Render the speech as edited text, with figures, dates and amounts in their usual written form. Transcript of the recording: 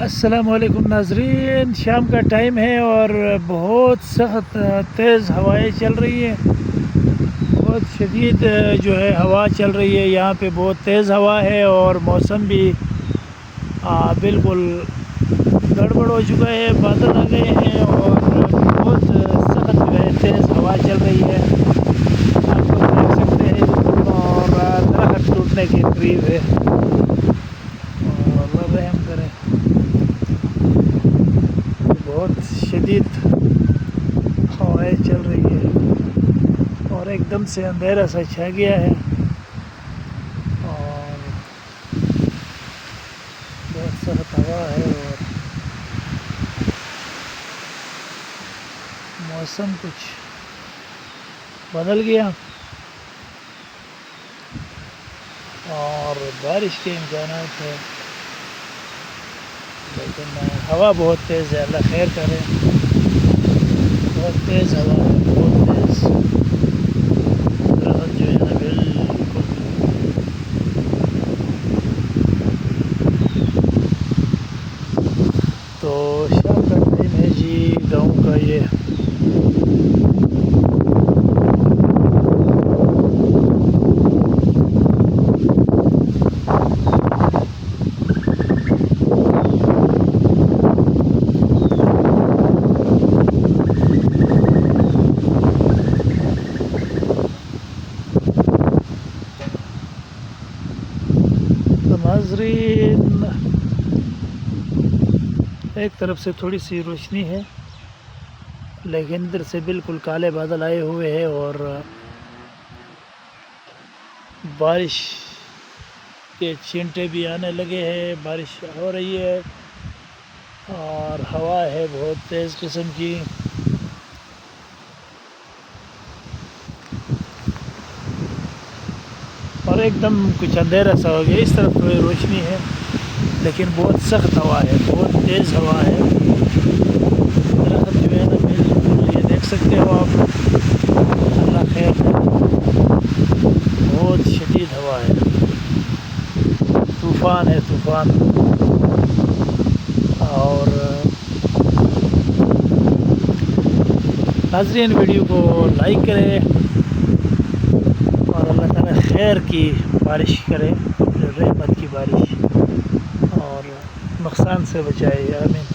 السلام علیکم ناظرین، شام کا ٹائم ہے اور بہت سخت تیز ہوائیں چل رہی ہیں، بہت شدید جو ہے ہوا چل رہی ہے یہاں پہ، بہت تیز ہوا ہے اور موسم بھی بالکل گڑبڑ ہو چکا ہے، بادل آ گئے ہیں اور بہت سخت جو ہے تیز ہوا چل رہی ہے، آپ لوگ دیکھ سکتے ہیں اور درخت ٹوٹنے کے قریب ہے، اور اللہ رحم کرے۔ بہت شدید ہوائیں چل رہی ہے اور ایک دم سے اندھیرا سا چھا گیا ہے اور بہت سخت ہوا ہے اور موسم کچھ بدل گیا اور بارش کے امکانات ہے، لیکن ہوا بہت تیز ہے، اللہ خیر کرے۔ بہت تیز ہوا ہے، بہت تیز درخت جو ہے نا بالکل تو شام کا ٹائم ہے جی گاؤں کا یہ ناظرین، ایک طرف سے تھوڑی سی روشنی ہے لیکن ادھر سے بالکل کالے بادل آئے ہوئے ہیں اور بارش کے چھینٹے بھی آنے لگے ہیں، بارش ہو رہی ہے اور ہوا ہے بہت تیز قسم کی، اور ایک دم کچھ اندھیرا سا ہو گیا۔ اس طرف روشنی ہے لیکن بہت سخت ہوا ہے، بہت تیز ہوا ہے، درخت جو ہے نا بالکل یہ دیکھ سکتے ہو آپ، اللہ خیر کرے، بہت شدید ہوا ہے، طوفان ہے طوفان۔ اور ناظرین ویڈیو کو لائک کریں اور اللہ تعالیٰ خیر کی بارش کرے، رحمت کی بارش، اور نقصان سے بچائے، آمین۔